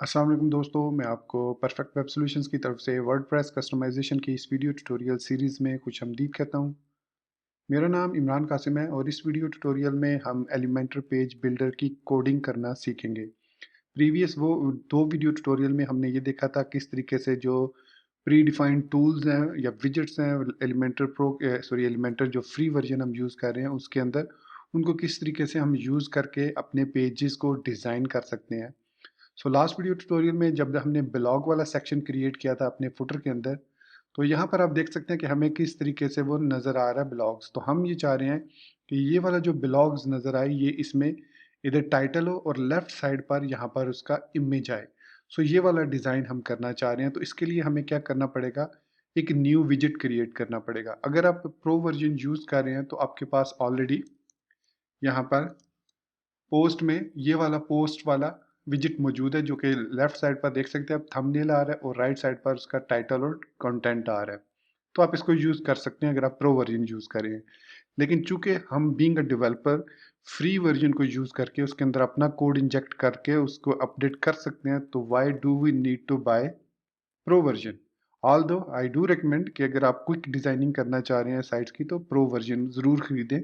अस्सलाम वालेकुम दोस्तों, मैं आपको परफेक्ट वेब सॉल्यूशंस की तरफ से वर्डप्रेस कस्टमाइजेशन की इस वीडियो ट्यूटोरियल सीरीज़ में खुश आमदीद कहता हूँ। मेरा नाम इमरान कासिम है और इस वीडियो ट्यूटोरियल में हम एलिमेंटर पेज बिल्डर की कोडिंग करना सीखेंगे। प्रीवियस वो 2 वीडियो ट्यूटोरियल में हमने ये देखा था किस तरीके से जो प्री डिफाइंड टूल्स हैं या विजेट्स हैं एलिमेंटर जो फ्री वर्जन हम यूज़ कर रहे हैं उसके अंदर, उनको किस तरीके से हम यूज़ करके अपने पेजेस को डिज़ाइन कर सकते हैं। लास्ट वीडियो ट्यूटोरियल में जब हमने ब्लॉग वाला सेक्शन क्रिएट किया था अपने फुटर के अंदर, तो यहाँ पर आप देख सकते हैं कि हमें किस तरीके से वो नज़र आ रहा है ब्लॉग्स। तो हम ये चाह रहे हैं कि ये वाला जो ब्लॉग्स नज़र आए ये इसमें इधर टाइटल हो और लेफ्ट साइड पर यहाँ पर उसका इमेज आए। ये वाला डिज़ाइन हम करना चाह रहे हैं, तो इसके लिए हमें क्या करना पड़ेगा, एक न्यू विजेट क्रिएट करना पड़ेगा। अगर आप प्रो वर्जन यूज़ कर रहे हैं तो आपके पास ऑलरेडी यहाँ पर पोस्ट में ये वाला पोस्ट वाला विजेट मौजूद है, जो कि लेफ्ट साइड पर देख सकते हैं आप, थंबनेल आ रहा है और राइट साइड पर उसका टाइटल और कंटेंट आ रहा है। तो आप इसको यूज़ कर सकते हैं अगर आप प्रो वर्जन यूज़ करें। लेकिन चूंकि हम being a developer free version को यूज़ करके उसके अंदर अपना कोड इंजेक्ट करके उसको अपडेट कर सकते हैं, तो why do we need to buy pro version. Although I do recommend कि अगर आप क्विक डिज़ाइनिंग करना चाह रहे हैं साइट्स की, तो प्रो वर्जन ज़रूर खरीदें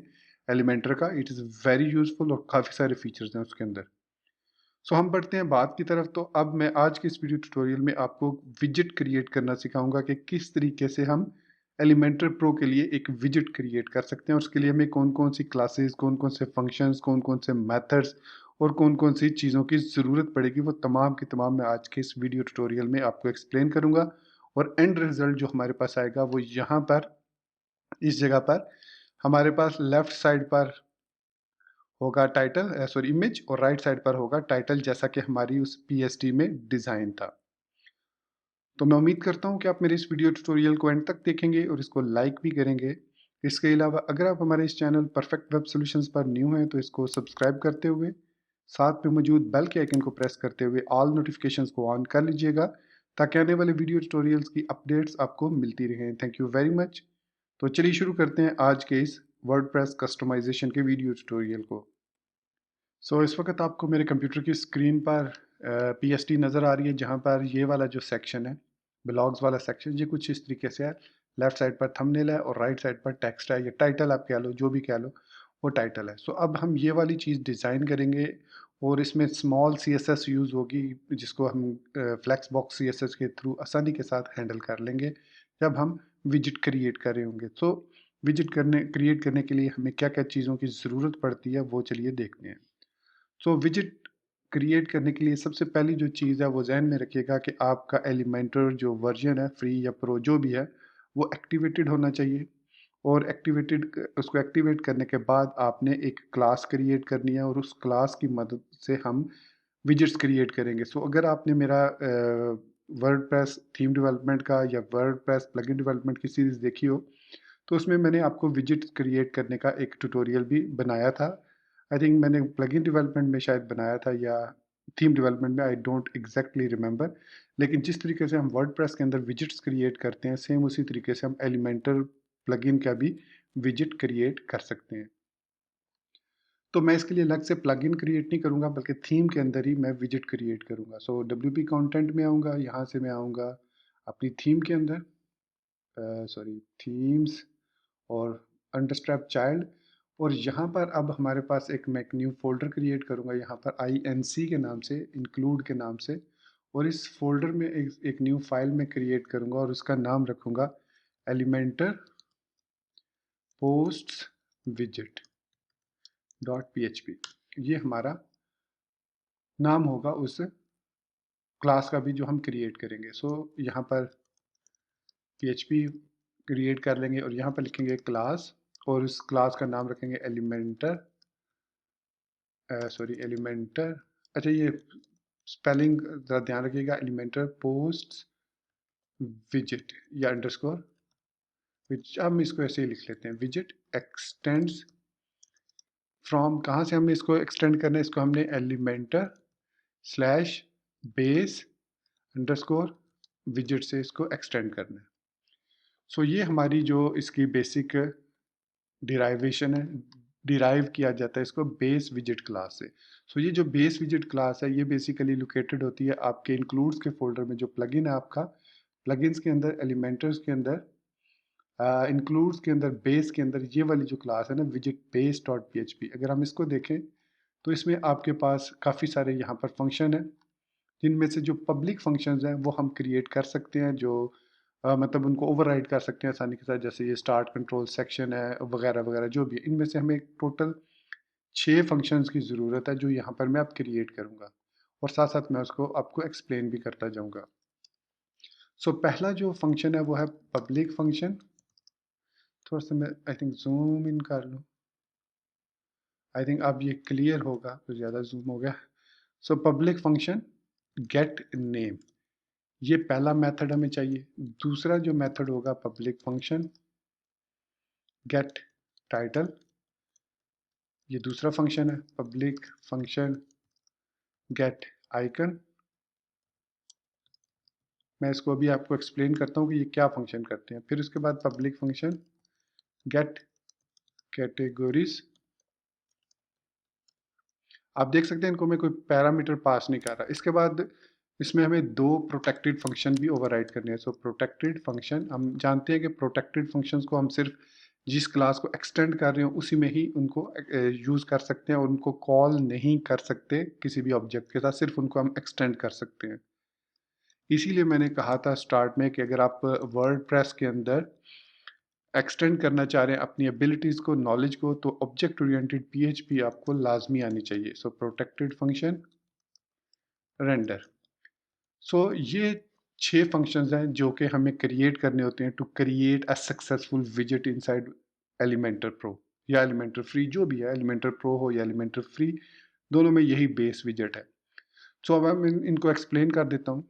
एलिमेंटर का। इट इज़ वेरी यूज़फुल और काफ़ी सारे फीचर्स हैं उसके अंदर। हम बढ़ते हैं बात की तरफ। तो अब मैं आज के इस वीडियो ट्यूटोरियल में आपको विजेट क्रिएट करना सिखाऊंगा कि किस तरीके से हम एलिमेंटर प्रो के लिए एक विजेट क्रिएट कर सकते हैं और उसके लिए हमें कौन कौन सी क्लासेस, कौन कौन से फंक्शंस, कौन कौन से मेथड्स और कौन कौन सी चीज़ों की ज़रूरत पड़ेगी, वो तमाम की तमाम मैं आज के इस वीडियो ट्यूटोरियल में आपको एक्सप्लेन करूंगा। और एंड रिजल्ट जो हमारे पास आएगा वो यहाँ पर, इस जगह पर हमारे पास लेफ्ट साइड पर होगा टाइटल, सॉरी इमेज, और राइट साइड पर होगा टाइटल, जैसा कि हमारी उस पीएसटी में डिज़ाइन था। तो मैं उम्मीद करता हूँ कि आप मेरे इस वीडियो ट्यूटोरियल को एंड तक देखेंगे और इसको लाइक भी करेंगे। इसके अलावा अगर आप हमारे इस चैनल परफेक्ट वेब सॉल्यूशंस पर न्यू हैं तो इसको सब्सक्राइब करते हुए साथ में मौजूद बेल के आइकन को प्रेस करते हुए ऑल नोटिफिकेशंस को ऑन कर लीजिएगा, ताकि आने वाले वीडियो ट्यूटोरियल्स की अपडेट्स आपको मिलती रहें। Thank you very much. तो चलिए शुरू करते हैं आज के इस वर्डप्रेस कस्टमाइजेशन के वीडियो ट्यूटोरियल को। इस वक्त आपको मेरे कंप्यूटर की स्क्रीन पर पीएसटी नज़र आ रही है, जहाँ पर ये वाला जो सेक्शन है, ब्लॉग्स वाला सेक्शन, ये कुछ इस तरीके से है। लेफ्ट साइड पर थंबनेल है और राइट साइड पर टेक्स्ट है या टाइटल आप कह लो, जो भी कह लो, वो टाइटल है। अब हम ये वाली चीज़ डिज़ाइन करेंगे और इसमें स्मॉल सीएसएस यूज़ होगी, जिसको हम फ्लेक्स बॉक्स सीएसएस के थ्रू आसानी के साथ हैंडल कर लेंगे जब हम विजिट क्रिएट कर रहे होंगे। विजिट क्रिएट करने के लिए हमें क्या क्या चीज़ों की ज़रूरत पड़ती है, वो चलिए देखते हैं। विजिट क्रिएट करने के लिए सबसे पहली जो चीज़ है वो ज़हन में रखिएगा कि आपका एलिमेंटर जो वर्जन है, फ्री या प्रो जो भी है, वो एक्टिवेटेड होना चाहिए। और उसको एक्टिवेट करने के बाद आपने एक क्लास क्रिएट करनी है और उस क्लास की मदद से हम विजेट्स क्रिएट करेंगे। अगर आपने मेरा वर्डप्रेस थीम डेवलपमेंट का या वर्डप्रेस प्लगइन डेवलपमेंट की सीरीज़ देखी हो, तो उसमें मैंने आपको विजेट्स क्रिएट करने का एक ट्यूटोरियल भी बनाया था। आई थिंक मैंने प्लगइन डेवलपमेंट में शायद बनाया था या थीम डेवलपमेंट में, आई डोंट एग्जैक्टली रिमेंबर। लेकिन जिस तरीके से हम वर्डप्रेस के अंदर विजेट्स क्रिएट करते हैं, सेम उसी तरीके से हम एलिमेंटर प्लगइन का भी विजेट क्रिएट कर सकते हैं। तो मैं इसके लिए अलग से प्लगइन क्रिएट नहीं करूँगा, बल्कि थीम के अंदर ही मैं विजेट क्रिएट करूँगा। डब्ल्यूपी कंटेंट में आऊँगा, यहाँ से मैं आऊँगा अपनी थीम के अंदर, सॉरी थीम्स और अंडरस्ट्रैप चाइल्ड। और यहाँ पर अब हमारे पास मैं एक न्यू फ़ोल्डर क्रिएट करूँगा, यहाँ पर INC के नाम से, इंक्लूड के नाम से। और इस फ़ोल्डर में एक न्यू फ़ाइल मैं क्रिएट करूँगा और उसका नाम रखूँगा एलिमेंटर पोस्ट्स विजेट .php। ये हमारा नाम होगा उस क्लास का भी जो हम क्रिएट करेंगे। यहाँ पर PHP क्रिएट कर लेंगे और यहाँ पर लिखेंगे क्लास और उस क्लास का नाम रखेंगे एलिमेंटर, एलिमेंटर, अच्छा ये स्पेलिंग ज़रा ध्यान रखिएगा, एलिमेंटर पोस्ट विजिट या अंडरस्कोर विच, हम इसको ऐसे ही लिख लेते हैं, विजिट एक्सटेंड्स फ्रॉम, कहाँ से हमने इसको एक्सटेंड करना है, इसको हमने Elementor slash base underscore visit से इसको एक्सटेंड करना है। ये हमारी जो इसकी बेसिक डिराइवेशन है, डिराइव किया जाता है इसको बेस विजिट क्लास से। सो ये जो बेस विजिट क्लास है ये बेसिकली लोकेटेड होती है आपके इंक्लूड्स के फोल्डर में। जो प्लगइन है आपका, प्लगइन्स के अंदर, एलिमेंटर्स के अंदर, इंक्लूड्स के अंदर, बेस के अंदर ये वाली जो क्लास है ना, विजिट बेस डॉट पी, अगर हम इसको देखें तो इसमें आपके पास काफ़ी सारे यहाँ पर फंक्शन है, जिनमें से जो पब्लिक फंक्शंस हैं वो हम क्रिएट कर सकते हैं, जो मतलब उनको ओवरराइड कर सकते हैं आसानी के साथ। जैसे ये स्टार्ट कंट्रोल सेक्शन है वगैरह वगैरह जो भी है, इनमें से हमें टोटल 6 फंक्शंस की ज़रूरत है जो यहाँ पर मैं अब क्रिएट करूँगा, और साथ साथ मैं उसको आपको एक्सप्लेन भी करता जाऊँगा। सो पहला जो फंक्शन है वो है पब्लिक फंक्शन। थोड़ा सा मैं आई थिंक जूम इन कर लूँ, आई थिंक अब ये क्लियर होगा, कुछ ज़्यादा जूम हो गया। So public function gate name, ये पहला मेथड हमें चाहिए। दूसरा जो मेथड होगा पब्लिक फंक्शन गेट टाइटल, ये दूसरा फंक्शन है। पब्लिक फंक्शन गेट आइकन, मैं इसको अभी आपको एक्सप्लेन करता हूँ कि ये क्या फंक्शन करते हैं। फिर उसके बाद पब्लिक फंक्शन गेट कैटेगरीज, आप देख सकते हैं इनको मैं कोई पैरामीटर पास नहीं कर रहा। इसके बाद इसमें हमें दो प्रोटेक्टेड फंक्शन भी ओवरराइड करने हैं। सो प्रोटेक्टेड फंक्शन, हम जानते हैं कि प्रोटेक्टेड फंक्शंस को हम सिर्फ जिस क्लास को एक्सटेंड कर रहे हो उसी में ही उनको यूज़ कर सकते हैं, और उनको कॉल नहीं कर सकते किसी भी ऑब्जेक्ट के साथ, सिर्फ उनको हम एक्सटेंड कर सकते हैं। इसीलिए मैंने कहा था स्टार्ट में कि अगर आप वर्डप्रेस के अंदर एक्सटेंड करना चाह रहे हैं अपनी एबिलिटीज़ को, नॉलेज को, तो ऑब्जेक्ट ओरिएंटेड पीएचपी आपको लाजमी आनी चाहिए। सो प्रोटेक्टेड फंक्शन रेंडर, सो ये 6 फंक्शंस हैं जो कि हमें क्रिएट करने होते हैं टू क्रिएट अ सक्सेसफुल विजिट इनसाइड एलिमेंटर प्रो या एलिमेंटर फ्री, जो भी है, एलिमेंटर प्रो हो या एलिमेंटर फ्री, दोनों में यही बेस विजिट है। सो अब मैं इनको एक्सप्लेन कर देता हूँ।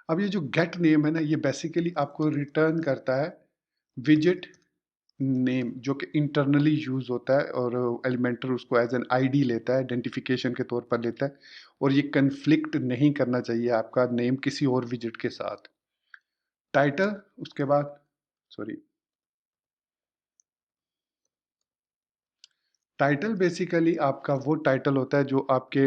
अब ये जो गेट नेम है ना, ये बेसिकली आपको रिटर्न करता है विजिट नेम, जो कि इंटरनली यूज होता है, और एलिमेंटर उसको एज एन आईडी लेता है, आइडेंटिफिकेशन के तौर पर लेता है, और ये कन्फ्लिक्ट नहीं करना चाहिए आपका नेम किसी और विजिट के साथ। टाइटल, उसके बाद, सॉरी, टाइटल बेसिकली आपका वो टाइटल होता है जो आपके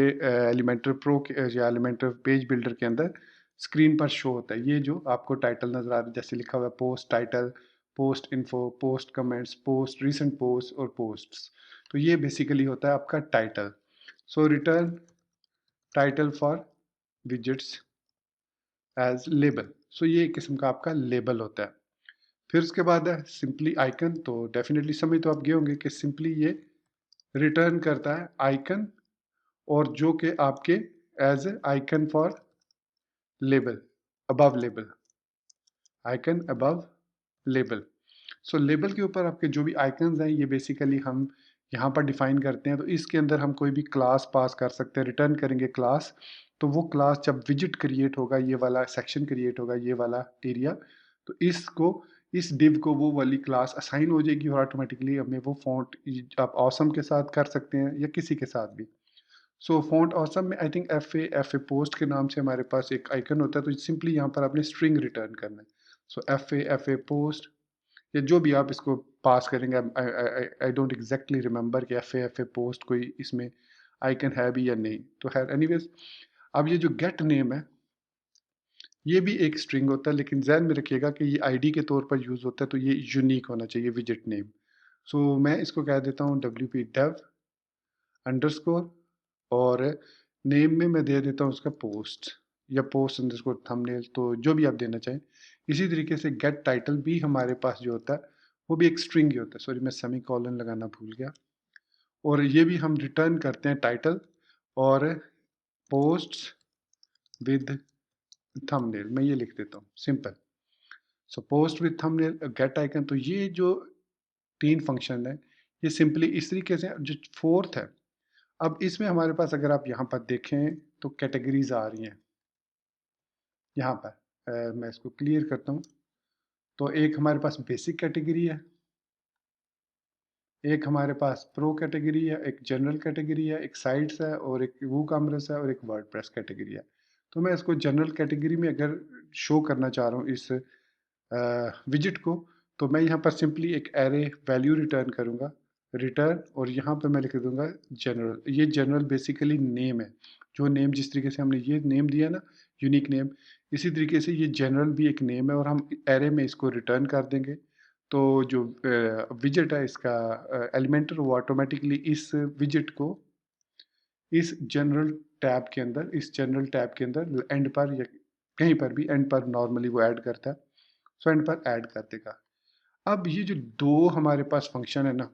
एलिमेंटर प्रो या एलिमेंटर पेज बिल्डर के अंदर स्क्रीन पर शो होता है। ये जो आपको टाइटल नज़र आ रहा है, जैसे लिखा हुआ है post title, post info, post comments, post recent post और पोस्ट्स, तो ये बेसिकली होता है आपका title. So return title for widgets as label, so ये एक किस्म का आपका लेबल होता है। फिर उसके बाद है सिंपली आइकन, तो डेफिनेटली समझ तो आप गए होंगे कि सिंपली ये रिटर्न करता है आइकन, और जो कि आपके as a icon for label, above label, icon above label. So label के ऊपर आपके जो भी आइकन्स हैं ये बेसिकली हम यहाँ पर डिफाइन करते हैं। तो इसके अंदर हम कोई भी क्लास पास कर सकते हैं, रिटर्न करेंगे क्लास, तो वो क्लास जब विजिट क्रिएट होगा, ये वाला सेक्शन क्रिएट होगा, ये वाला एरिया, तो इसको, इस डिव को वो वाली क्लास असाइन हो जाएगी, और ऑटोमेटिकली हमें वो फॉन्ट आप ऑसम के साथ कर सकते हैं या किसी के साथ भी। सो फॉन्ट ऑसम में I think F A post के नाम से हमारे पास एक आइकन होता है, तो सिंपली यहाँ पर आपने स्ट्रिंग रिटर्न करना है। सो एफ ए पोस्ट, या जो भी आप इसको पास करेंगे, आई डोंट एग्जैक्टली रिमेंबर कि एफ ए पोस्ट कोई इसमें आइकन है भी या नहीं, तो खैर एनीवेज। अब ये जो गेट नेम है ये भी एक स्ट्रिंग होता है, लेकिन ध्यान में रखिएगा कि ये आईडी के तौर पर यूज़ होता है, तो ये यूनिक होना चाहिए विजिट नेम। सो मैं इसको कह देता हूँ wp dev अंडरस्कोर, और नेम में मैं दे देता हूँ उसका पोस्ट, या पोस्ट अंडरस्कोर थंबनेल, तो जो भी आप देना चाहें। इसी तरीके से गेट टाइटल भी हमारे पास जो होता है वो भी एक स्ट्रिंग ही होता है, सॉरी मैं सेमी कॉलन लगाना भूल गया, और ये भी हम रिटर्न करते हैं टाइटल और पोस्ट विद थंबनेल, मैं ये लिख देता हूँ simple. So post with thumbnail, get icon, तो ये जो 3 फंक्शन है ये सिंपली इस तरीके से। जो फोर्थ है, अब इसमें हमारे पास अगर आप यहाँ पर देखें तो कैटेगरीज आ रही हैं यहाँ पर। मैं इसको क्लियर करता हूँ। तो एक हमारे पास बेसिक कैटेगरी है, एक हमारे पास प्रो कैटेगरी है, एक जनरल कैटेगरी है, एक साइट्स है, और एक वूकॉमर्स है, और एक वर्डप्रेस कैटेगरी है। तो मैं इसको जनरल कैटेगरी में अगर शो करना चाह रहा हूँ इस विजिट को, तो मैं यहाँ पर सिंपली एक एरे वैल्यू रिटर्न करूँगा, रिटर्न, और यहाँ पे मैं लिख दूँगा जनरल। ये जनरल बेसिकली नेम है, जो नेम जिस तरीके से हमने ये नेम दिया ना, यूनिक नेम, इसी तरीके से ये जनरल भी एक नेम है और हम एरे में इसको रिटर्न कर देंगे। तो जो विजेट है इसका एलिमेंटर, वो ऑटोमेटिकली इस विजेट को इस जनरल टैब के अंदर एंड पर या कहीं पर भी एंड पर नॉर्मली वो ऐड करता है, सो एंड पर ऐड कर देगा। अब ये जो दो हमारे पास फंक्शन है ना,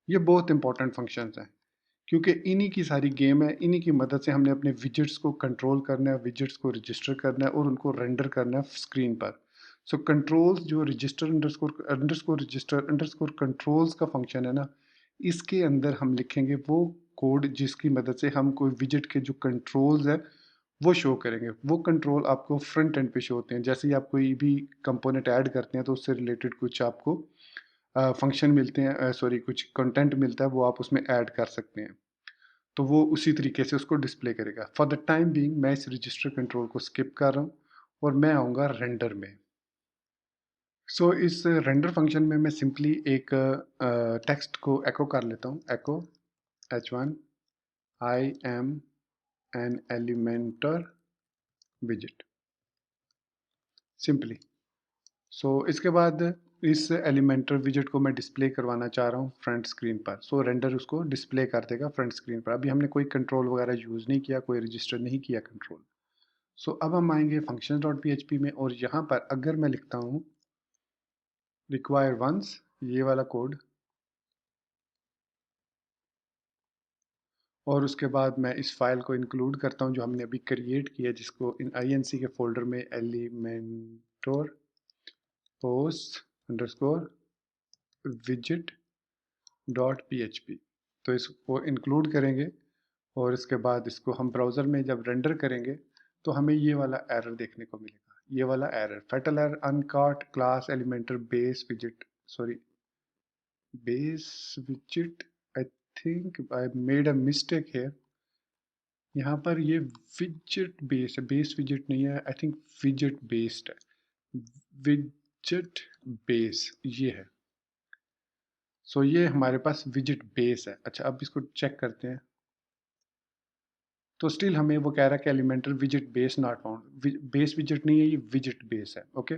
ये बहुत इंपॉर्टेंट फंक्शंस हैं, क्योंकि इन्हीं की सारी गेम है, इन्हीं की मदद से हमने अपने विजेट्स को कंट्रोल करना है, विजेट्स को रजिस्टर करना है और उनको रेंडर करना है स्क्रीन पर। सो कंट्रोल्स जो register underscore register underscore controls का फंक्शन है ना, इसके अंदर हम लिखेंगे वो कोड जिसकी मदद से हम कोई विजेट के जो कंट्रोल्स है वो शो करेंगे। वो कंट्रोल आपको फ्रंट एंड पे शो होते हैं। जैसे ही आप कोई भी कंपोनेंट ऐड करते हैं तो उससे रिलेटेड कुछ आपको फंक्शन मिलते हैं, सॉरी कुछ कंटेंट मिलता है, वो आप उसमें ऐड कर सकते हैं। तो वो उसी तरीके से उसको डिस्प्ले करेगा। फॉर द टाइम बीइंग मैं इस रजिस्टर कंट्रोल को स्किप कर रहा हूँ और मैं आऊँगा रेंडर में। सो इस रेंडर फंक्शन में मैं सिंपली एक टेक्स्ट को एको कर लेता हूँ। Echo h1 I am an Elementor विजेट, सिंपली। सो इसके बाद इस एलिमेंटर विजेट को मैं डिस्प्ले करवाना चाह रहा हूँ फ्रंट स्क्रीन पर। सो रेंडर उसको डिस्प्ले कर देगा फ्रंट स्क्रीन पर। अभी हमने कोई कंट्रोल वगैरह यूज़ नहीं किया, कोई रजिस्टर नहीं किया कंट्रोल। सो अब हम आएंगे फंक्शन डॉट पी में और यहाँ पर अगर मैं लिखता हूँ रिक्वायर वंस, ये वाला कोड, और उसके बाद मैं इस फाइल को इंक्लूड करता हूँ जो हमने अभी क्रिएट किया, जिसको इन INC के फोल्डर में एलिमेंटोर पोस्ट अंडरस्कोर विजेट डॉट PHP, तो इसको इंक्लूड करेंगे। और इसके बाद इसको हम ब्राउज़र में जब रेंडर करेंगे तो हमें ये वाला एरर देखने को मिलेगा, ये वाला error, fatal error uncaught class Elementor base विजेट, sorry base विजेट, I think I made a mistake है। यहाँ पर ये विजेट बेस है, बेस विजेट नहीं है, आई थिंक विजेट बेस्ड है, विजेट बेस ये है। सो ये हमारे पास विजेट बेस है। अच्छा, अब इसको चेक करते हैं। तो स्टिल हमें वो कह रहा है कि elemental विजेट base not found, base विजेट नहीं है, ये विजेट बेस है। ओके,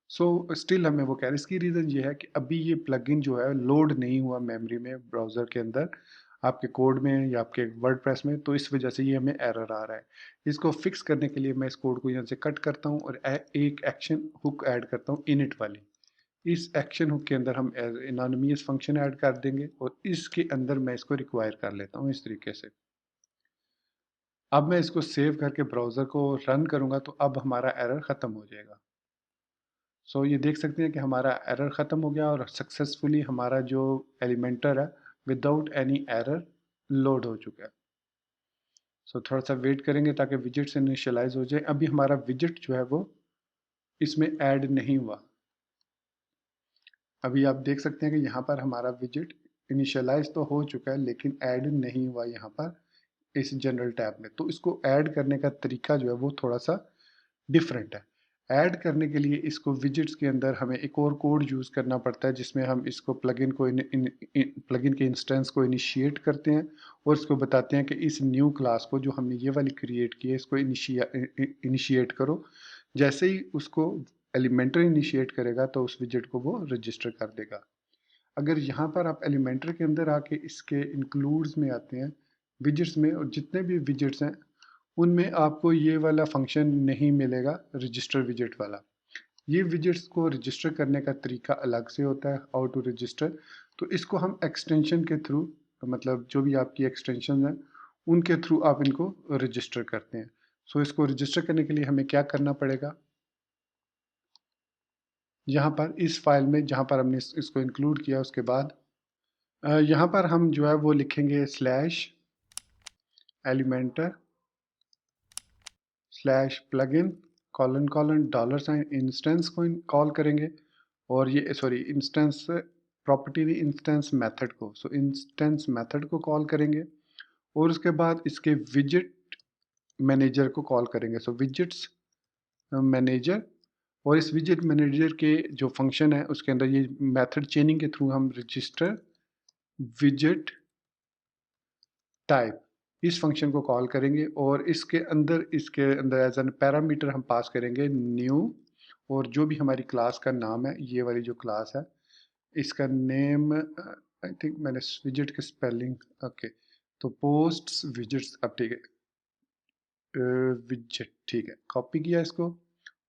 सो स्टिल हमें वो कह रहा है। इसकी रीज़न ये है कि अभी ये प्लगइन जो है लोड नहीं हुआ मेमोरी में, ब्राउज़र के अंदर, आपके कोड में या आपके वर्डप्रेस में, तो इस वजह से ये हमें एरर आ रहा है। इसको फिक्स करने के लिए मैं इस कोड को यहाँ से कट करता हूँ और एक एक्शन हुक ऐड करता हूँ इनिट वाली। इस एक्शन हुक के अंदर हम एनोनिमस फंक्शन ऐड कर देंगे और इसके अंदर मैं इसको रिक्वायर कर लेता हूँ इस तरीके से। अब मैं इसको सेव करके ब्राउज़र को रन करूँगा तो अब हमारा एरर ख़त्म हो जाएगा। सो ये देख सकते हैं कि हमारा एरर ख़त्म हो गया और सक्सेसफुली हमारा जो एलिमेंटर है विदाउट एनी एरर लोड हो चुका है। सो थोड़ा सा वेट करेंगे ताकि विजेट्स इनिशियलाइज हो जाए। अभी हमारा विजेट जो है वो इसमें ऐड नहीं हुआ। अभी आप देख सकते हैं कि यहाँ पर हमारा विजेट इनिशियलाइज तो हो चुका है लेकिन ऐड नहीं हुआ यहाँ पर इस जनरल टैब में। तो इसको ऐड करने का तरीका जो है वो थोड़ा सा डिफरेंट है। ऐड करने के लिए इसको विजेट्स के अंदर हमें एक और कोड यूज़ करना पड़ता है जिसमें हम इसको प्लगइन को प्लगइन के इंस्टेंस को इनिशिएट करते हैं और इसको बताते हैं कि इस न्यू क्लास को जो हमने ये वाली क्रिएट की है इसको इनिशिएट करो। जैसे ही उसको एलिमेंटर इनिशिएट करेगा तो उस विजेट को वो रजिस्टर कर देगा। अगर यहाँ पर आप एलिमेंटर के अंदर आके इसके इंक्लूड्स में आते हैं विजेट्स में, और जितने भी विजेट्स हैं उनमें आपको ये वाला फंक्शन नहीं मिलेगा, रजिस्टर विजेट वाला। ये विजेट्स को रजिस्टर करने का तरीका अलग से होता है, हाउ टू रजिस्टर। तो इसको हम एक्सटेंशन के थ्रू, मतलब जो भी आपकी एक्सटेंशन है उनके थ्रू आप इनको रजिस्टर करते हैं। सो इसको रजिस्टर करने के लिए हमें क्या करना पड़ेगा, यहाँ पर इस फाइल में जहाँ पर हमने इसको इंक्लूड किया उसके बाद यहाँ पर हम जो है वो लिखेंगे slash Elementor slash plugin colon colon dollar sign instance को कॉल करेंगे, और ये सॉरी इंस्टेंस प्रॉपर्टी नहीं, इंस्टेंस मेथड को, सो इंस्टेंस मेथड को कॉल करेंगे और उसके बाद इसके विजेट मैनेजर को कॉल करेंगे। सो विजेट्स मैनेजर और इस विजेट मैनेजर के जो फंक्शन है उसके अंदर ये मेथड चेनिंग के थ्रू हम रजिस्टर विजेट टाइप इस फंक्शन को कॉल करेंगे और इसके अंदर एज एन पैरामीटर हम पास करेंगे न्यू, और जो भी हमारी क्लास का नाम है, ये वाली जो क्लास है इसका नेम आई थिंक मैंने विजेट की स्पेलिंग ओके, तो पोस्ट्स विजेट्स, अब ठीक है विजेट, ठीक है, कॉपी किया इसको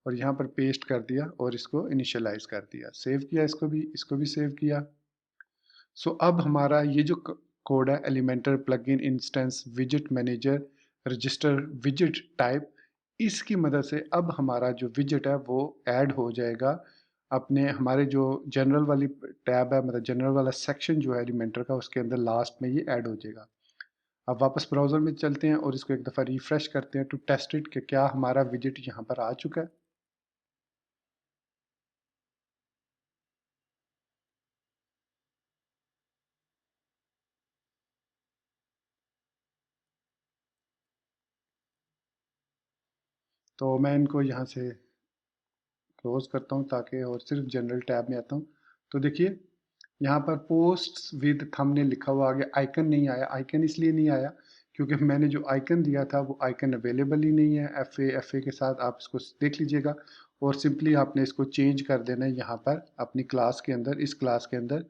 और यहाँ पर पेस्ट कर दिया और इसको इनिशियलाइज कर दिया, सेव किया, इसको भी सेव किया। सो अब हमारा ये जो कोड है Elementor plugin instance विजेट manager register विजेट type, इसकी मदद से अब हमारा जो विजेट है वो ऐड हो जाएगा अपने हमारे जो जनरल वाली टैब है, मतलब जनरल वाला सेक्शन जो है एलिमेंटर का, उसके अंदर लास्ट में ये ऐड हो जाएगा। अब वापस ब्राउज़र में चलते हैं और इसको एक दफ़ा रिफ़्रेश करते हैं टू टेस्ट इट कि क्या हमारा विजेट यहाँ पर आ चुका है। तो मैं इनको यहाँ से क्लोज करता हूँ ताकि और सिर्फ जनरल टैब में आता हूँ। तो देखिए यहाँ पर पोस्ट्स विद थंबनेल लिखा हुआ आ गया, आइकन नहीं आया। आइकन इसलिए नहीं आया क्योंकि मैंने जो आइकन दिया था वो आइकन अवेलेबल ही नहीं है। एफ ए के साथ आप इसको देख लीजिएगा और सिंपली आपने इसको चेंज कर देना है यहाँ पर अपनी क्लास के अंदर, इस क्लास के अंदर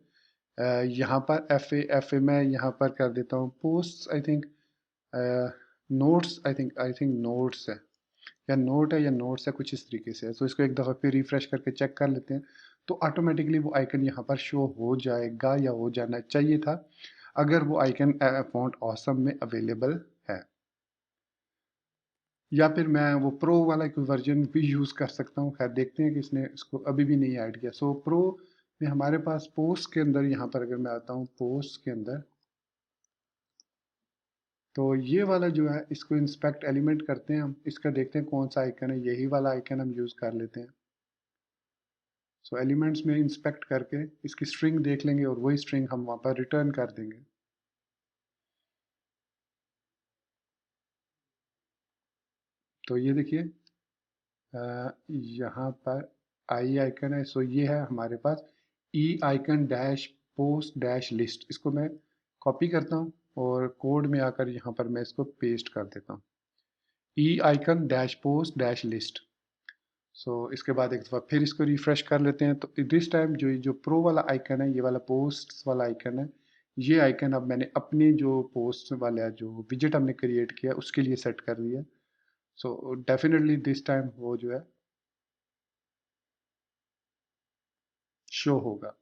यहाँ पर एफ ए मैं यहाँ पर कर देता हूँ post, I think notes, I think notes है या नोट है या नोट्स है, कुछ इस तरीके से है। तो इसको एक दफ़ा फिर रिफ्रेश करके चेक कर लेते हैं तो ऑटोमेटिकली वो आइकन यहाँ पर शो हो जाएगा या हो जाना चाहिए था अगर वो आइकन फ़ॉन्ट ऑसम में अवेलेबल है, या फिर मैं वो प्रो वाला कोई वर्जन भी यूज़ कर सकता हूँ। खैर देखते हैं कि इसने इसको अभी भी नहीं ऐड किया। सो प्रो में हमारे पास पोस्ट के अंदर यहाँ पर अगर मैं आता हूँ पोस्ट के अंदर, तो ये वाला जो है इसको इंस्पेक्ट एलिमेंट करते हैं हम, इसका देखते हैं कौन सा आइकन है, यही वाला आइकन हम यूज़ कर लेते हैं। सो एलिमेंट्स में इंस्पेक्ट करके इसकी स्ट्रिंग देख लेंगे और वही स्ट्रिंग हम वहाँ पर रिटर्न कर देंगे। तो ये देखिए यहाँ पर आई आइकन है, सो ये है हमारे पास e icon dash post dash list. इसको मैं कॉपी करता हूँ और कोड में आकर यहाँ पर मैं इसको पेस्ट कर देता हूँ, e icon dash post dash list. So इसके बाद एक दफ़ा फिर इसको रिफ्रेश कर लेते हैं तो दिस टाइम जो प्रो वाला आइकन है, ये वाला पोस्ट वाला आइकन है, ये आइकन अब मैंने अपने जो पोस्ट वाला जो विजेट हमने क्रिएट किया उसके लिए सेट कर दिया। सो डेफिनेटली दिस टाइम वो जो है शो होगा।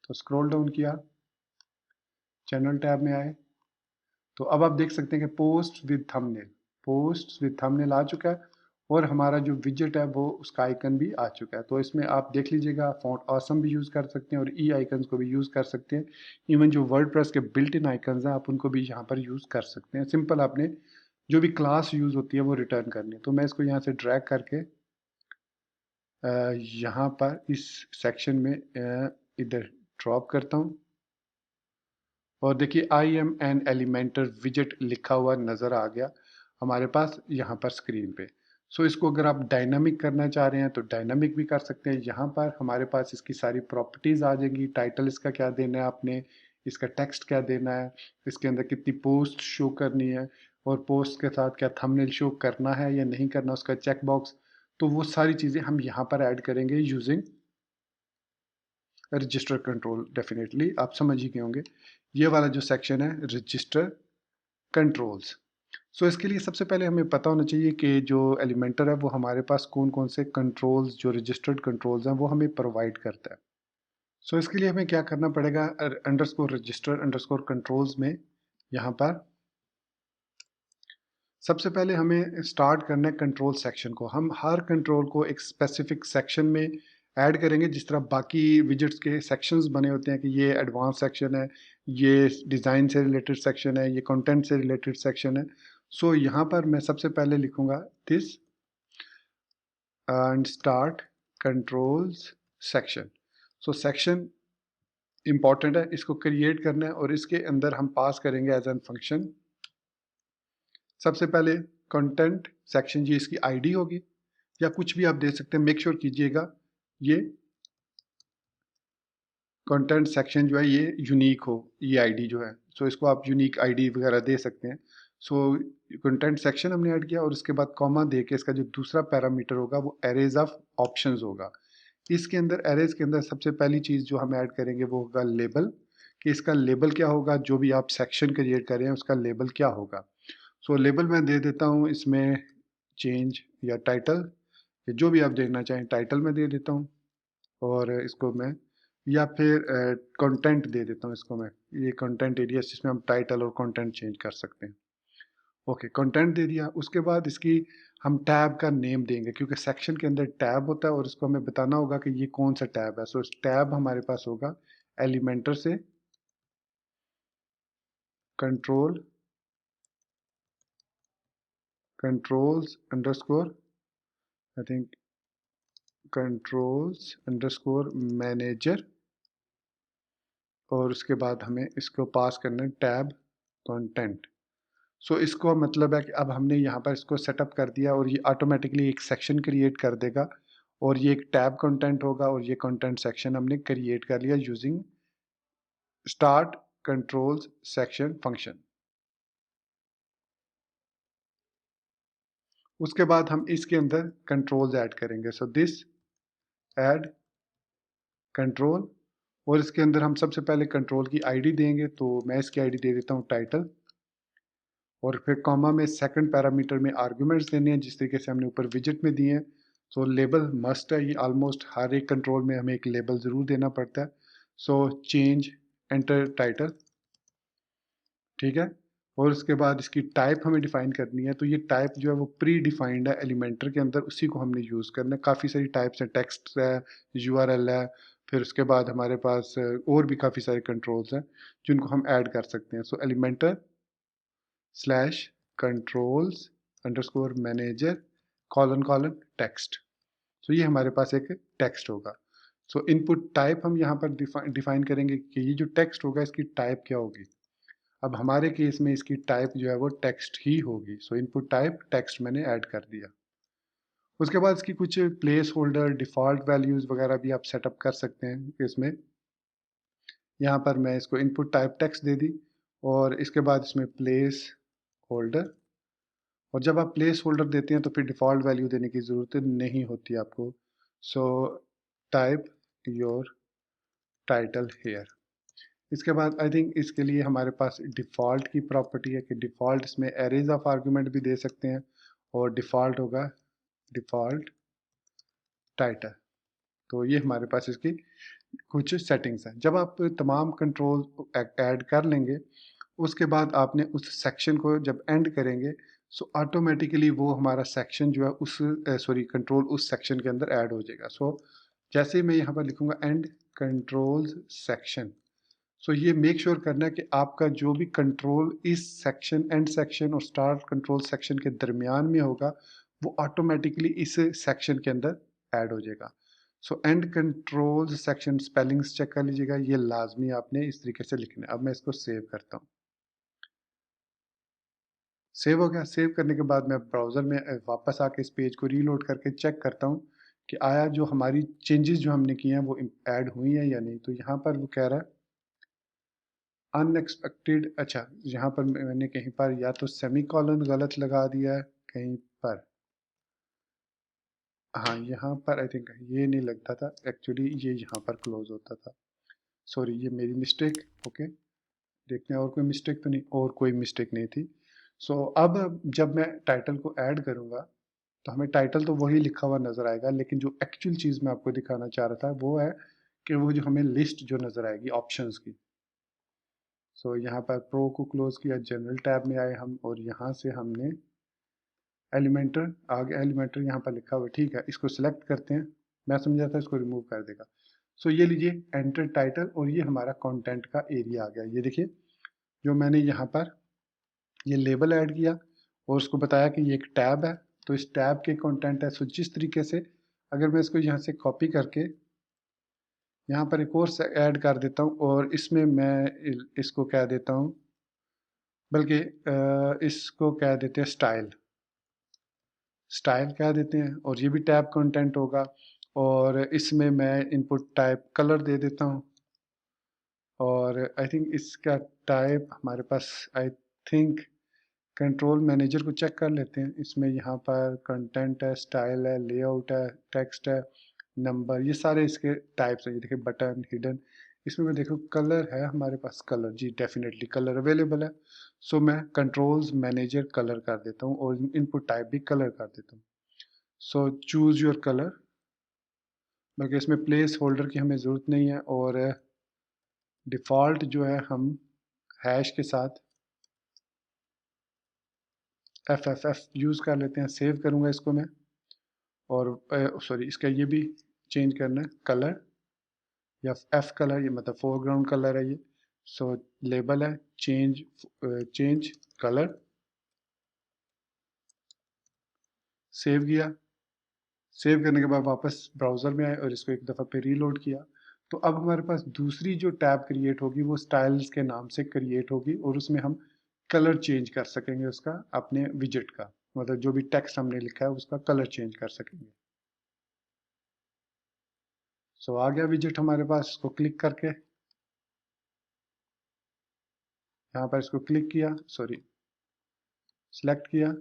तो स्क्रॉल डाउन किया, चैनल टैब में आए, तो अब आप देख सकते हैं कि पोस्ट विद थंबनेल आ चुका है और हमारा जो विजेट है वो उसका आइकन भी आ चुका है। तो इसमें आप देख लीजिएगा फॉन्ट ऑसम भी यूज़ कर सकते हैं और ई आइकन्स को भी यूज़ कर सकते हैं। इवन जो वर्डप्रेस के बिल्ट इन आइकन्स हैं आप उनको भी यहाँ पर यूज़ कर सकते हैं। सिंपल आपने जो भी क्लास यूज़ होती है वो रिटर्न करनी है। तो मैं इसको यहाँ से ड्रैग करके यहाँ पर इस सेक्शन में इधर ड्रॉप करता हूँ और देखिए आई एम एन एलिमेंटर विजेट लिखा हुआ नज़र आ गया हमारे पास यहाँ पर स्क्रीन पे। सो इसको अगर आप डायनामिक करना चाह रहे हैं तो डायनामिक भी कर सकते हैं। यहाँ पर हमारे पास इसकी सारी प्रॉपर्टीज़ आ जाएंगी, टाइटल इसका क्या देना है आपने, इसका टेक्स्ट क्या देना है, इसके अंदर कितनी पोस्ट शो करनी है और पोस्ट के साथ क्या थंबनेल शो करना है या नहीं करना, उसका चेक बॉक्स। तो वो सारी चीज़ें हम यहाँ पर ऐड करेंगे यूजिंग रजिस्टर कंट्रोल। डेफिनेटली आप समझ ही गए होंगे ये वाला जो सेक्शन है रजिस्टर कंट्रोल्स। सो इसके लिए सबसे पहले हमें पता होना चाहिए कि जो एलिमेंटर है वो हमारे पास कौन कौन से कंट्रोल्स, जो रजिस्टर्ड कंट्रोल्स हैं वो हमें प्रोवाइड करता है। सो इसके लिए हमें क्या करना पड़ेगा, अंडरस्कोर रजिस्टर अंडरस्कोर कंट्रोल्स में यहाँ पर सबसे पहले हमें स्टार्ट करना है कंट्रोल सेक्शन को। हम हर कंट्रोल को एक स्पेसिफिक सेक्शन में ऐड करेंगे, जिस तरह बाकी विजेट्स के सेक्शंस बने होते हैं कि ये एडवांस सेक्शन है, ये डिज़ाइन से रिलेटेड सेक्शन है, ये कंटेंट से रिलेटेड सेक्शन है। सो यहाँ पर मैं सबसे पहले लिखूँगा this and start controls section. So section important है, इसको क्रिएट करना है और इसके अंदर हम पास करेंगे एज एन फंक्शन सबसे पहले कंटेंट सेक्शन, ये इसकी आईडी होगी या कुछ भी आप दे सकते हैं। मेक श्योर कीजिएगा ये कंटेंट सेक्शन जो है ये यूनिक हो, ये आईडी जो है। सो इसको आप यूनिक आईडी वगैरह दे सकते हैं। सो कंटेंट सेक्शन हमने ऐड किया और उसके बाद कॉमा दे के इसका जो दूसरा पैरामीटर होगा वो एरेज ऑफ ऑप्शंस होगा। इसके अंदर एरेज के अंदर सबसे पहली चीज़ जो हम ऐड करेंगे वो होगा लेबल, कि इसका लेबल क्या होगा, जो भी आप सेक्शन क्रिएट कर रहे हैं उसका लेबल क्या होगा। सो लेबल मैं दे देता हूँ इसमें चेंज या टाइटल, जो भी आप देखना चाहें टाइटल में दे देता हूँ। और इसको मैं या फिर कंटेंट दे देता हूँ, इसको मैं ये कंटेंट एरिया जिसमें हम टाइटल और कंटेंट चेंज कर सकते हैं। ओके, कंटेंट दे दिया। उसके बाद इसकी हम टैब का नेम देंगे, क्योंकि सेक्शन के अंदर टैब होता है और इसको हमें बताना होगा कि ये कौन सा टैब है। सो टैब हमारे पास होगा एलिमेंटर से control controls underscore, I think controls underscore manager, और उसके बाद हमें इसको पास करना है टैब कंटेंट। सो इसको मतलब है कि अब हमने यहाँ पर इसको सेटअप कर दिया और ये ऑटोमेटिकली एक सेक्शन क्रिएट कर देगा और ये एक टैब कंटेंट होगा और ये कंटेंट सेक्शन हमने क्रिएट कर लिया using start controls section function. उसके बाद हम इसके अंदर कंट्रोल्स ऐड करेंगे। सो दिस ऐड कंट्रोल, और इसके अंदर हम सबसे पहले कंट्रोल की आईडी देंगे, तो मैं इसकी आईडी दे देता हूँ टाइटल, और फिर कॉमा में सेकंड पैरामीटर में आर्गुमेंट्स देने हैं जिस तरीके से हमने ऊपर विजिट में दिए हैं। सो लेबल मस्ट है, ये ऑलमोस्ट हर एक कंट्रोल में हमें एक लेबल ज़रूर देना पड़ता है। सो चेंज एंटर टाइटल, ठीक है। और उसके बाद इसकी टाइप हमें डिफाइन करनी है, तो ये टाइप जो है वो प्री डिफाइंड है एलिमेंटर के अंदर, उसी को हमने यूज़ करना है। काफ़ी सारी टाइप्स हैं, टेक्स्ट है, यूआरएल है, फिर उसके बाद हमारे पास और भी काफ़ी सारे कंट्रोल्स हैं जिनको हम ऐड कर सकते हैं। So Elementor slash controls underscore manager colon colon text. So ये हमारे पास एक टेक्स्ट होगा। सो इनपुट टाइप हम यहाँ पर डिफाइन करेंगे कि ये जो टेक्स्ट होगा इसकी टाइप क्या होगी। अब हमारे केस में इसकी टाइप जो है वो टेक्स्ट ही होगी। सो इनपुट टाइप टेक्स्ट मैंने ऐड कर दिया। उसके बाद इसकी कुछ प्लेस होल्डर डिफ़ॉल्ट वैल्यूज़ वगैरह भी आप सेटअप कर सकते हैं इसमें। यहाँ पर मैं इसको इनपुट टाइप टेक्स्ट दे दी और इसके बाद इसमें प्लेस होल्डर, और जब आप प्लेस होल्डर देते हैं तो फिर डिफ़ॉल्ट वैल्यू देने की ज़रूरत नहीं होती आपको। So type your title here. इसके बाद आई थिंक इसके लिए हमारे पास डिफ़ॉल्ट की प्रॉपर्टी है कि डिफ़ॉल्ट इसमें एरेज ऑफ आर्गूमेंट भी दे सकते हैं, और डिफ़ॉल्ट होगा डिफ़ॉल्ट टाइटल। तो ये हमारे पास इसकी कुछ सेटिंग्स हैं। जब आप तमाम कंट्रोल ऐड कर लेंगे उसके बाद आपने उस सेक्शन को जब एंड करेंगे, सो ऑटोमेटिकली वो हमारा सेक्शन जो है उस कंट्रोल उस सेक्शन के अंदर ऐड हो जाएगा। सो जैसे ही मैं यहाँ पर लिखूंगा एंड कंट्रोल्स सेक्शन, सो ये मेक श्योर करना है कि आपका जो भी कंट्रोल इस सेक्शन एंड सेक्शन और स्टार्ट कंट्रोल सेक्शन के दरमियान में होगा वो ऑटोमेटिकली इस सेक्शन के अंदर ऐड हो जाएगा। So end control section spellings check कर लीजिएगा, ये लाजमी आपने इस तरीके से लिखना है। अब मैं इसको सेव करता हूँ। सेव हो गया। सेव करने के बाद मैं ब्राउज़र में वापस आके इस पेज को रीलोड करके चेक करता हूँ कि आया जो हमारी चेंजेस जो हमने किए हैं वो ऐड हुई हैं या नहीं। तो यहाँ पर वो कह रहा है अनएक्सपेक्टेड। अच्छा, यहाँ पर मैंने कहीं पर या तो सेमी कॉलन गलत लगा दिया है कहीं पर। हाँ, यहाँ पर आई थिंक ये नहीं लगता था, एक्चुअली ये यहाँ पर क्लोज होता था। सॉरी, ये मेरी मिस्टेक। ओके, देखते हैं और कोई मिस्टेक तो नहीं, और कोई मिस्टेक नहीं थी। सो अब जब मैं टाइटल को ऐड करूँगा तो हमें टाइटल तो वही लिखा हुआ नज़र आएगा, लेकिन जो एक्चुअल चीज़ मैं आपको दिखाना चाह रहा था वो है कि वो जो हमें लिस्ट जो नज़र आएगी ऑप्शंस की। सो यहाँ पर प्रो को क्लोज किया, जनरल टैब में आए हम और यहाँ से हमने एलिमेंटर आगे, एलिमेंटर यहाँ पर लिखा हुआ ठीक है, इसको सिलेक्ट करते हैं। मैं समझा था इसको रिमूव कर देगा। सो ये लीजिए एंटर टाइटल, और ये हमारा कंटेंट का एरिया आ गया। ये देखिए जो मैंने यहाँ पर ये लेबल ऐड किया और उसको बताया कि ये एक टैब है, तो इस टैब के कंटेंट है। सो जिस तरीके से अगर मैं इसको यहाँ से कॉपी करके यहाँ पर एक और ऐड कर देता हूँ और इसमें मैं इसको कह देता हूँ बल्कि इसको कह देते हैं स्टाइल, स्टाइल कह देते हैं, और ये भी टैब कंटेंट होगा। और इसमें मैं इनपुट टाइप कलर दे देता हूँ, और आई थिंक इसका टाइप हमारे पास, आई थिंक कंट्रोल मैनेजर को चेक कर लेते हैं। इसमें यहाँ पर कंटेंट है, स्टाइल है, लेआउट है, टेक्स्ट है, नंबर, ये सारे इसके टाइप्स हैं। ये देखिए बटन, हिडन, इसमें मैं देखूँ कलर है हमारे पास, कलर जी डेफिनेटली कलर अवेलेबल है। सो मैं कंट्रोल्स मैनेजर कलर कर देता हूँ और इनपुट टाइप भी कलर कर देता हूँ। सो चूज योर कलर, बल्कि इसमें प्लेस होल्डर की हमें ज़रूरत नहीं है, और डिफ़ॉल्ट जो है हम हैश के साथ एफ एफ एफ यूज़ कर लेते हैं। सेव करूँगा इसको मैं, और सॉरी इसका ये भी चेंज करना है कलर, या एफ कलर, ये मतलब फोरग्राउंड कलर है ये। सो लेबल है चेंज, चेंज कलर, सेव किया। सेव करने के बाद वापस ब्राउज़र में आए और इसको एक दफ़ा पे रीलोड किया। तो अब हमारे पास दूसरी जो टैब क्रिएट होगी वो स्टाइल्स के नाम से क्रिएट होगी, और उसमें हम कलर चेंज कर सकेंगे उसका, अपने विजेट का, मतलब जो भी टेक्स्ट हमने लिखा है उसका कलर चेंज कर सकेंगे। सो आ गया विजेट हमारे पास, इसको क्लिक करके यहाँ पर इसको क्लिक किया, सॉरी सिलेक्ट किया,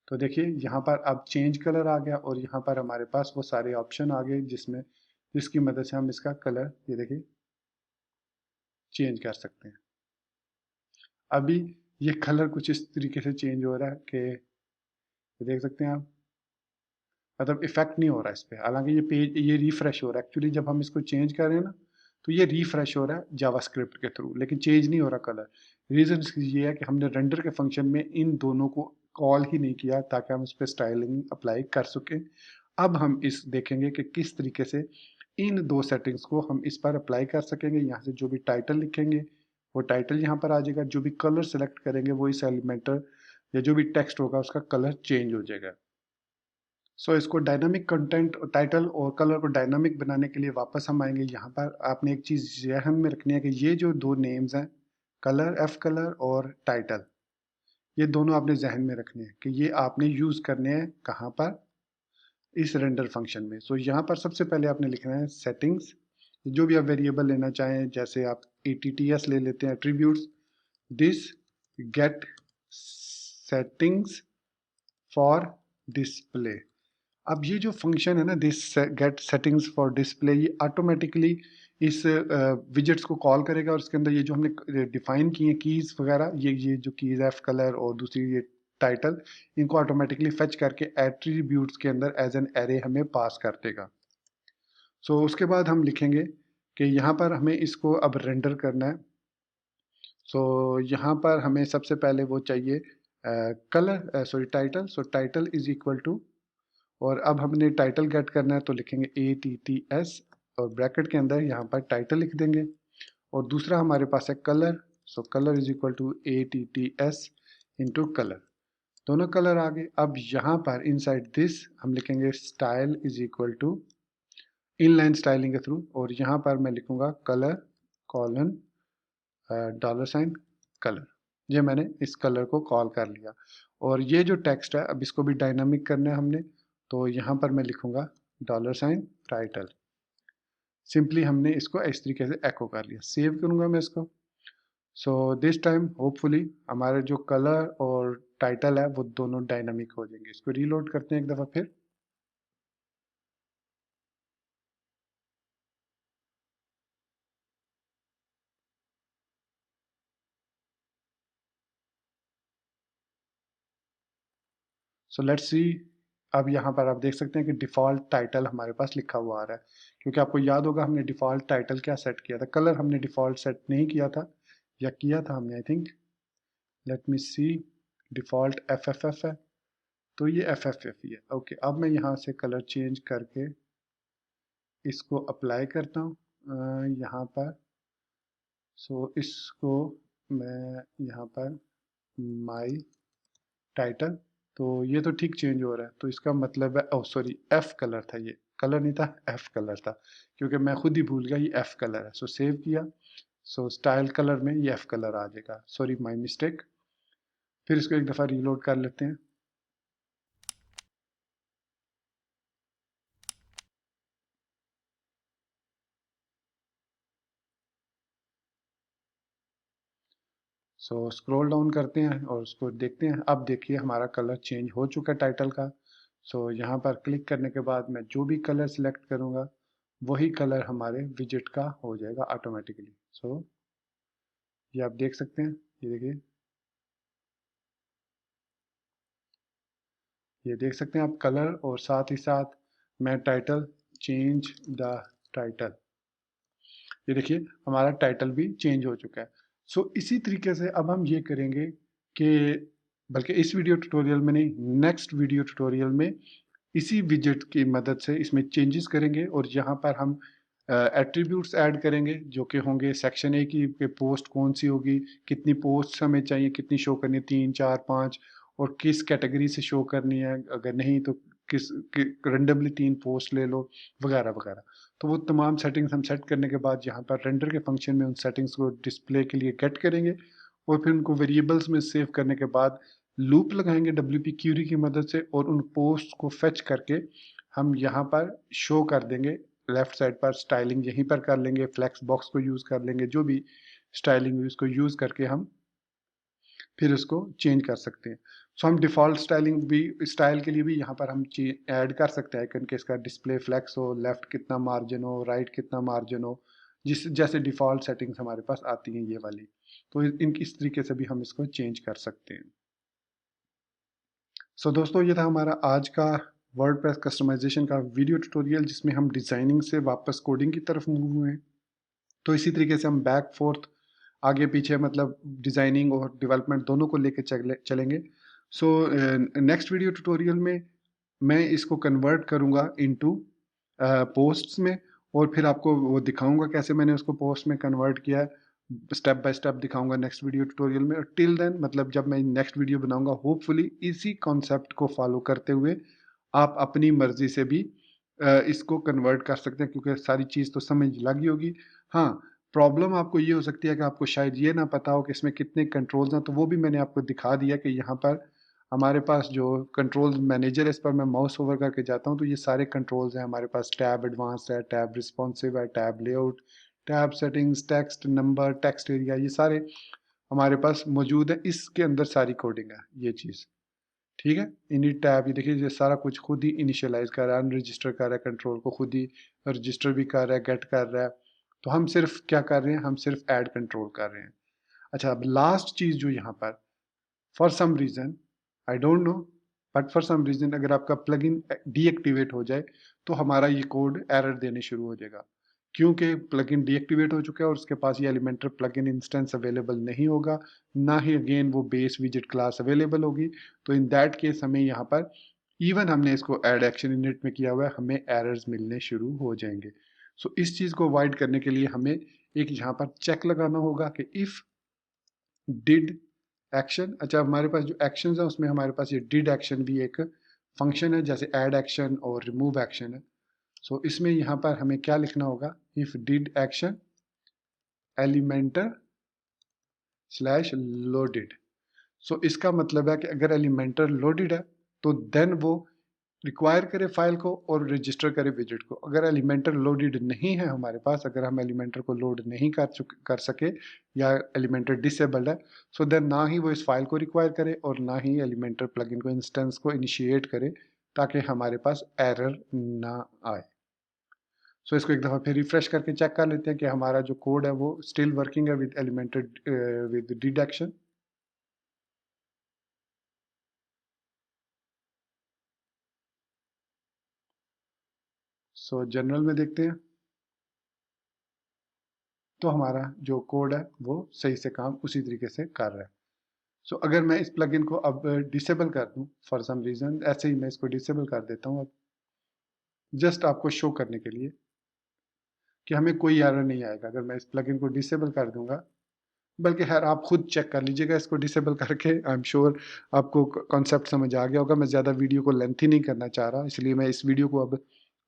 तो देखिए यहाँ पर अब चेंज कलर आ गया, और यहाँ पर हमारे पास वो सारे ऑप्शन आ गए जिसमें, जिसकी मदद से हम इसका कलर ये देखिए चेंज कर सकते हैं। अभी ये कलर कुछ इस तरीके से चेंज हो रहा है कि ये देख सकते हैं आप, मतलब इफेक्ट नहीं हो रहा इस पे, हालांकि ये पेज ये रिफ्रेश हो रहा है। एक्चुअली जब हम इसको चेंज कर रहे हैं ना, तो ये रिफ्रेश हो रहा है जावास्क्रिप्ट के थ्रू, लेकिन चेंज नहीं हो रहा कलर। रीज़न ये है कि हमने रेंडर के फंक्शन में इन दोनों को कॉल ही नहीं किया ताकि हम इस पर स्टाइलिंग अप्लाई कर सकें। अब हम इस देखेंगे कि किस तरीके से इन दो सेटिंग्स को हम इस पर अप्लाई कर सकेंगे। यहाँ से जो भी टाइटल लिखेंगे वो टाइटल यहाँ पर आ जाएगा, जो भी कलर सेलेक्ट करेंगे वो इस एलिमेंटर या जो भी टेक्स्ट होगा उसका कलर चेंज हो जाएगा। सो इसको डायनामिक कंटेंट, टाइटल और कलर को डायनामिक बनाने के लिए वापस हम आएंगे। यहाँ पर आपने एक चीज़ ज़हन में रखनी है कि ये जो दो नेम्स हैं, कलर एफ कलर और टाइटल, ये दोनों आपने जहन में रखने हैं कि ये आपने यूज़ करने हैं कहाँ पर, इस रेंडर फंक्शन में। सो यहाँ पर सबसे पहले आपने लिखना है सेटिंग्स, जो भी आप वेरिएबल लेना चाहें, जैसे आप ATTS ले लेते हैं attributes, this get settings for display. अब ये जो फंक्शन है ना, this get settings for display, ये ऑटोमेटिकली इस विजेट्स को कॉल करेगा, और इसके अंदर ये जो हमने डिफाइन किए हैं कीज़ वगैरह, ये जो कीज़ है एफ कलर और दूसरी ये टाइटल, इनको ऑटोमेटिकली फेच करके एट्रीब्यूट्स के अंदर एज एन एरे हमें पास कर देगा। सो उसके बाद हम लिखेंगे कि यहाँ पर हमें इसको अब रेंडर करना है। सो यहाँ पर हमें सबसे पहले वो चाहिए colour, sorry title. So title is equal to, और अब हमने टाइटल गेट करना है तो लिखेंगे ATTS, और ब्रैकेट के अंदर यहाँ पर टाइटल लिख देंगे। और दूसरा हमारे पास है colour, so colour is equal to ATTS into colour, दोनों कलर आ गए। अब यहाँ पर इनसाइड दिस हम लिखेंगे style is equal to inline styling के थ्रू, और यहाँ पर मैं लिखूंगा कलर कॉलन $, कलर। ये मैंने इस कलर को कॉल कर लिया, और ये जो टेक्स्ट है अब इसको भी डायनामिक करना है हमने, तो यहाँ पर मैं लिखूंगा $टाइटल। सिंपली हमने इसको इस तरीके से एको कर लिया। सेव करूंगा मैं इसको। सो दिस टाइम होपफुली हमारे जो कलर और टाइटल है वो दोनों डायनामिक हो जाएंगे। इसको रीलोड करते हैं एक दफ़ा फिर। So let's see. अब यहाँ पर आप देख सकते हैं कि डिफ़ॉल्ट टाइटल हमारे पास लिखा हुआ आ रहा है, क्योंकि आपको याद होगा हमने डिफ़ॉल्ट टाइटल क्या सेट किया था। कलर हमने डिफ़ॉल्ट सेट नहीं किया था, या किया था हमने, I think, let me see. Default FFF है, तो ये FFF ही है। ओके, अब मैं यहाँ से कलर चेंज करके इसको अप्लाई करता हूँ यहाँ पर। सो इसको मैं यहाँ पर माई टाइटल, तो ये तो ठीक चेंज हो रहा है, तो इसका मतलब है, ओह सॉरी एफ कलर था, ये कलर नहीं था, एफ कलर था, क्योंकि मैं खुद ही भूल गया ये एफ कलर है। सो सेव किया। सो स्टाइल कलर में ये एफ कलर आ जाएगा, सॉरी माय मिस्टेक। फिर इसको एक दफ़ा रीलोड कर लेते हैं। सो स्क्रॉल डाउन करते हैं और उसको देखते हैं। अब देखिए हमारा कलर चेंज हो चुका है टाइटल का। सो यहाँ पर क्लिक करने के बाद मैं जो भी कलर सिलेक्ट करूँगा वही कलर हमारे विजेट का हो जाएगा ऑटोमेटिकली। सो ये आप देख सकते हैं, ये देखिए, ये देख सकते हैं आप कलर, और साथ ही साथ मैं टाइटल चेंज द टाइटल, ये देखिए हमारा टाइटल भी चेंज हो चुका है। सो इसी तरीके से अब हम ये करेंगे कि, बल्कि इस वीडियो ट्यूटोरियल में नहीं, नेक्स्ट वीडियो ट्यूटोरियल में इसी विजेट की मदद से इसमें चेंजेस करेंगे और यहाँ पर हम एट्रीब्यूट्स ऐड करेंगे जो कि होंगे सेक्शन ए की पोस्ट कौन सी होगी, कितनी पोस्ट हमें चाहिए, कितनी शो करनी है, 3 4 5, और किस कैटेगरी से शो करनी है, अगर नहीं तो किस रेंडमली 3 पोस्ट ले लो, वगैरह वगैरह। तो वो तमाम सेटिंग्स हम सेट करने के बाद यहाँ पर रेंडर के फंक्शन में उन सेटिंग्स को डिस्प्ले के लिए गेट करेंगे और फिर उनको वेरिएबल्स में सेव करने के बाद लूप लगाएंगे WP क्यूरी की मदद से, और उन पोस्ट को फेच करके हम यहाँ पर शो कर देंगे। लेफ्ट साइड पर स्टाइलिंग यहीं पर कर लेंगे, फ्लेक्स बॉक्स को यूज़ कर लेंगे, जो भी स्टाइलिंग हुई उसको यूज़ करके हम फिर उसको चेंज कर सकते हैं। सो हम डिफ़ॉल्ट स्टाइलिंग भी, स्टाइल के लिए भी यहाँ पर हम ऐड कर सकते हैं कि इसका डिस्प्ले फ्लेक्स हो, लेफ़्ट कितना मार्जिन हो, राइट कितना मार्जिन हो, जिस जैसे डिफ़ॉल्ट सेटिंग्स हमारे पास आती हैं ये वाली। तो इस तरीके से भी हम इसको चेंज कर सकते हैं। सो दोस्तों, ये था हमारा आज का वर्डप्रेस कस्टमाइजेशन का वीडियो ट्यूटोरियल, जिसमें हम डिज़ाइनिंग से वापस कोडिंग की तरफ मूव हुए हैं। तो इसी तरीके से हम बैक फोर्थ, आगे पीछे, मतलब डिज़ाइनिंग और डेवलपमेंट दोनों को लेके चलेंगे। सो नेक्स्ट वीडियो ट्यूटोरियल में मैं इसको कन्वर्ट करूँगा इनटू पोस्ट्स में, और फिर आपको वो दिखाऊंगा कैसे मैंने उसको पोस्ट में कन्वर्ट किया है। स्टेप बाय स्टेप दिखाऊंगा नेक्स्ट वीडियो ट्यूटोरियल में। और टिल देन, मतलब जब मैं नेक्स्ट वीडियो बनाऊंगा, होपफुली इसी कॉन्सेप्ट को फॉलो करते हुए आप अपनी मर्जी से भी इसको कन्वर्ट कर सकते हैं, क्योंकि सारी चीज़ तो समझ लगी होगी। हाँ, प्रॉब्लम आपको ये हो सकती है कि आपको शायद ये ना पता हो कि इसमें कितने कंट्रोल्स हैं, तो वो भी मैंने आपको दिखा दिया कि यहाँ पर हमारे पास जो कंट्रोल मैनेजर है, इस पर मैं माउस ओवर करके जाता हूँ तो ये सारे कंट्रोल्स हैं हमारे पास। टैब एडवांस्ड है, टैब रिस्पॉन्सिव है, tab layout, tab settings, text number, text area, ये सारे हमारे पास मौजूद है। इसके अंदर सारी कोडिंग है ये चीज़, ठीक है। इनिट टैब, ये देखिए ये सारा कुछ खुद ही इनिशियलाइज कर रहा है, अनरजिस्टर कर रहा है, कंट्रोल को खुद ही रजिस्टर भी कर रहा है, गेट कर रहा है। तो हम सिर्फ क्या कर रहे हैं, हम सिर्फ ऐड कंट्रोल कर रहे हैं। अच्छा, अब लास्ट चीज़ जो यहाँ पर, for some reason, I don't know, but for some reason अगर आपका प्लगइन डीएक्टिवेट हो जाए तो हमारा ये कोड एरर देने शुरू हो जाएगा, क्योंकि प्लगइन डीएक्टिवेट हो चुका है और उसके पास ये एलिमेंटर प्लगइन इंस्टेंस अवेलेबल नहीं होगा, ना ही अगेन वो बेस विजेट क्लास अवेलेबल होगी। तो इन दैट केस हमें यहाँ पर, इवन हमने इसको ऐड एक्शन यूनिट में किया हुआ है, हमें एरर्स मिलने शुरू हो जाएंगे। सो इस चीज़ को अवॉइड करने के लिए हमें एक यहाँ पर चेक लगाना होगा कि इफ़ डिड एक्शन, अच्छा हमारे पास जो एक्शंस है उसमें हमारे पास ये डिड एक्शन भी एक फंक्शन है, जैसे ऐड एक्शन और रिमूव एक्शन है। सो इसमें यहाँ पर हमें क्या लिखना होगा, if did action Elementor slash loaded. So इसका मतलब है कि अगर एलिमेंटर लोडेड है तो देन वो रिक्वायर करे फाइल को और रजिस्टर करे विजेट को। अगर एलिमेंटर लोडेड नहीं है हमारे पास, अगर हम एलिमेंटर को लोड नहीं कर सके, या एलिमेंटर डिसेबल्ड है, सो देन ना ही वो इस फाइल को रिक्वायर करे और ना ही एलिमेंटर प्लगइन को, इंस्टेंस को इनिशिएट करे, ताकि हमारे पास एरर ना आए। सो इसको एक दफ़ा फिर रिफ्रेश करके चेक कर लेते हैं कि हमारा जो कोड है वो स्टिल वर्किंग है with Elementor with deduction. So general में देखते हैं तो हमारा जो कोड है वो सही से काम उसी तरीके से कर रहा है। सो अगर मैं इस प्लगइन को अब डिसेबल कर दूं फॉर सम रीज़न, ऐसे ही मैं इसको डिसेबल कर देता हूं अब, जस्ट आपको शो करने के लिए कि हमें कोई एरर नहीं आएगा अगर मैं इस प्लगइन को डिसेबल कर दूंगा। बल्कि खैर आप खुद चेक कर लीजिएगा इसको डिसेबल करके, आई एम श्योर आपको कॉन्सेप्ट समझ आ गया होगा। मैं ज़्यादा वीडियो को लेंथी नहीं करना चाह रहा, इसलिए मैं इस वीडियो को अब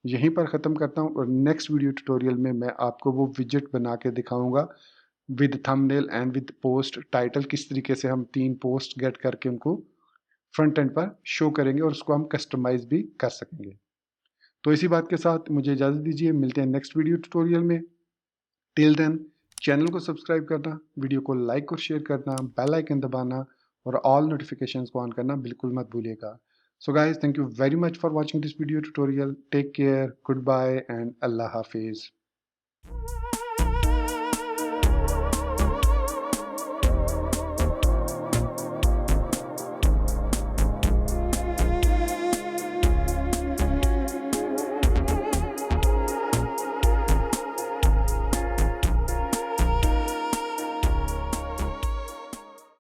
यहीं पर ख़त्म करता हूँ और नेक्स्ट वीडियो ट्यूटोरियल में मैं आपको वो विजेट बना के दिखाऊंगा with thumbnail and with post title, किस तरीके से हम 3 पोस्ट गेट करके उनको फ्रंट एंड पर शो करेंगे और उसको हम कस्टमाइज भी कर सकेंगे। तो इसी बात के साथ मुझे इजाज़त दीजिए, मिलते हैं नेक्स्ट वीडियो ट्यूटोरियल में। टिल देन चैनल को सब्सक्राइब करना, वीडियो को लाइक और शेयर करना, बेल आइकन दबाना और ऑल नोटिफिकेशंस को ऑन करना बिल्कुल मत भूलिएगा। So guys, thank you very much for watching this video tutorial. Take care, good bye and अल्लाह हाफिज़।